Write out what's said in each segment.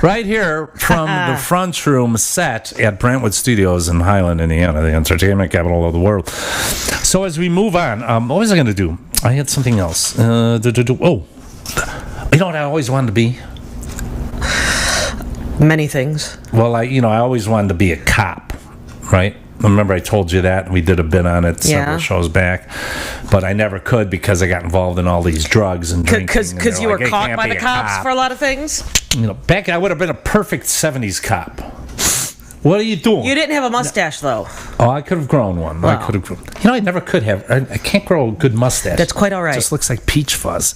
Right here from the TheFrunchRoom set at Brentwood Studios in Highland, Indiana, the entertainment capital of the world. So as we move on, what was I going to do? I had something else. Oh, you know what I always wanted to be? Many things. Well, I always wanted to be a cop, right? Remember I told you that? We did a bit on it several shows back. But I never could because I got involved in all these drugs and drinking. Because you were caught by the cops for a lot of things? Back I would have been a perfect 70s cop. What are you doing? You didn't have a mustache, though. Oh, I could have grown one. Wow. I could have. I never could have. I can't grow a good mustache. That's quite all right. It just looks like peach fuzz.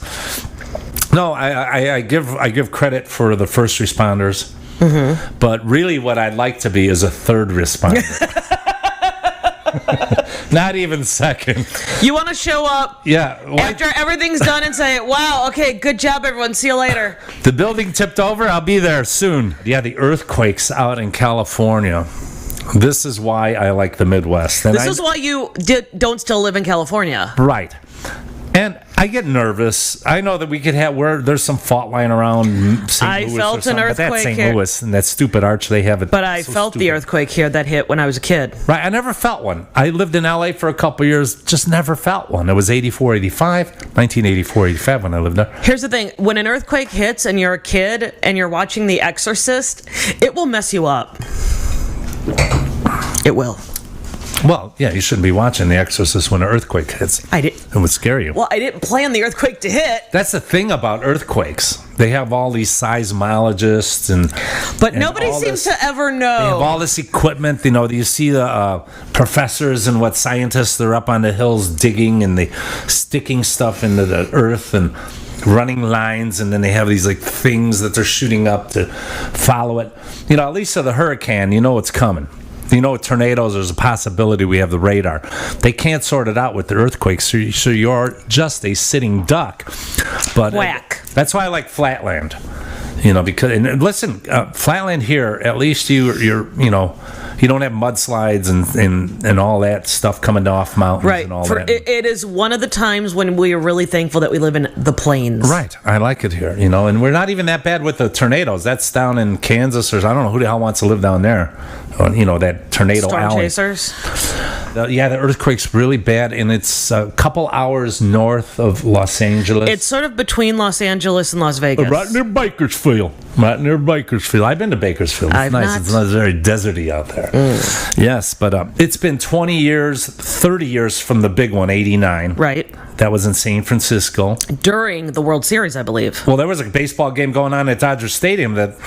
No, I give credit for the first responders. Mm-hmm. But really what I'd like to be is a third responder. Not even second. You want to show up after everything's done and say, wow, okay, good job, everyone. See you later. The building tipped over. I'll be there soon. Yeah, the earthquakes out in California. This is why I like the Midwest. And this is why you don't still live in California. Right. And I get nervous. I know that we could have there's some fault line around St. Louis. I felt an earthquake, but that's St. Louis and that stupid arch they have. But I felt the earthquake here that hit when I was a kid. Right, I never felt one. I lived in LA for a couple years, just never felt one. It was 1984, 85 when I lived there. Here's the thing: when an earthquake hits and you're a kid and you're watching The Exorcist, it will mess you up. It will. Well, yeah, you shouldn't be watching The Exorcist when an earthquake hits. It would scare you. Well, I didn't plan the earthquake to hit. That's the thing about earthquakes. They have all these seismologists but nobody seems to ever know. They have all this equipment. You see the professors and scientists. They're up on the hills digging and they sticking stuff into the earth and running lines, and then they have these things that they're shooting up to follow it. At least for the hurricane, you know it's coming. Tornadoes, there's a possibility we have the radar. They can't sort it out with the earthquakes, so you're just a sitting duck. But whack. That's why I like flatland. Because and listen, flatland here, at least you're you don't have mudslides and all that stuff coming off mountains and all that. It is one of the times when we are really thankful that we live in the plains. Right. I like it here, and we're not even that bad with the tornadoes. That's down in Kansas, or I don't know who the hell wants to live down there. That tornado Storm alley. Chasers. The earthquake's really bad, and it's a couple hours north of Los Angeles. It's sort of between Los Angeles and Las Vegas. Right near Bakersfield. I've been to Bakersfield. It's nice. It's not very deserty out there. Mm. Yes, but it's been 20 years, 30 years from the big one, 89. Right. That was in San Francisco. During the World Series, I believe. Well, there was a baseball game going on at Dodger Stadium that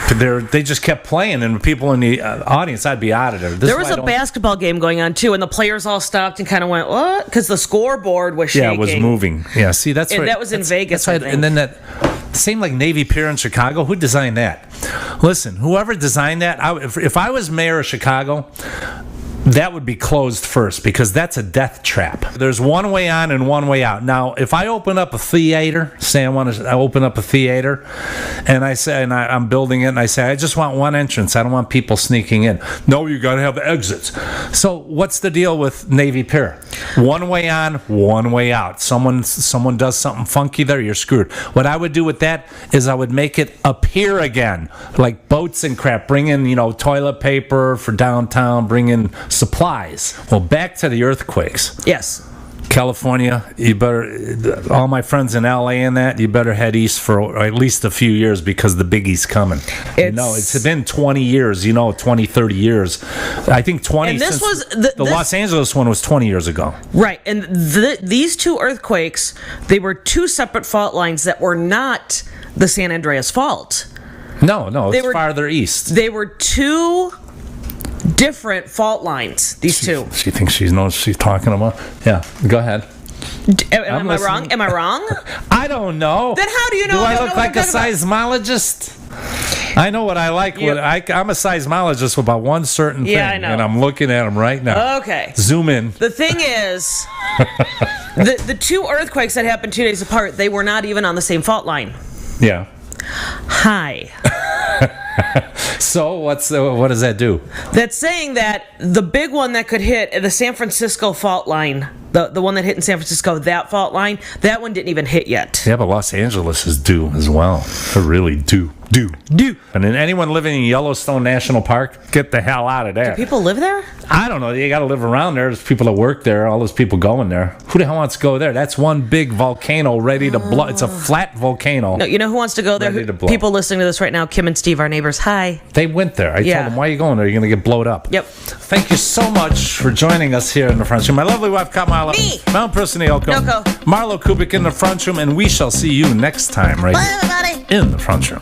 they just kept playing, and people in the audience, I'd be out of there. There was a basketball game going on, too, and the players all stopped and kind of went, what? Because the scoreboard was shaking. Yeah, it was moving. Yeah, see, that's right. And that was in Vegas, I think. And then that same like Navy Pier in Chicago. Who designed that? Listen, whoever designed that, if I was mayor of Chicago, that would be closed first because that's a death trap. There's one way on and one way out. Now, if I open up a theater, say I open up a theater, and I say, and I'm building it, and I say, I just want one entrance. I don't want people sneaking in. No, you got to have exits. So what's the deal with Navy Pier? One way on, one way out. Someone does something funky there, you're screwed. What I would do with that is I would make it appear again, like boats and crap. Bring in, toilet paper for downtown. Bring in supplies. Well, back to the earthquakes. Yes. California, you better, all my friends in LA and that, you better head east for at least a few years because the biggie's coming. It's been 20 years, 20, 30 years. I think 20 and this since was the Los Angeles one was 20 years ago. Right. And these two earthquakes, they were two separate fault lines that were not the San Andreas fault. No, it's farther east. They were two different fault lines, these two. She thinks she knows what she's talking about. Yeah, go ahead. Am I wrong? Am I wrong? I don't know. Then how do you know? Do I look like a seismologist? I know what I like. I'm a seismologist about one certain thing, I know. And I'm looking at them right now. Okay. Zoom in. The thing is, the two earthquakes that happened 2 days apart, they were not even on the same fault line. Yeah. Hi. So what does that do? That's saying that the big one that could hit the San Francisco fault line, the one that hit in San Francisco, that fault line, that one didn't even hit yet. Yeah, but Los Angeles is due as well. They're really due. And then anyone living in Yellowstone National Park, get the hell out of there. Do people live there? I don't know. You got to live around there. There's people that work there. All those people going there. Who the hell wants to go there? That's one big volcano ready to blow. It's a flat volcano. No, you know who wants to go there? Ready to blow. People listening to this right now, Kim and Steve, our neighbors. Hi. They went there. I told them, why are you going there? You're going to get blowed up. Yep. Thank you so much for joining us here in the front room. My lovely wife, Kamala. Me. My own person, Yoko. Marlo Kubic in the front room, and we shall see you next time right Bye, everybody. in the front room.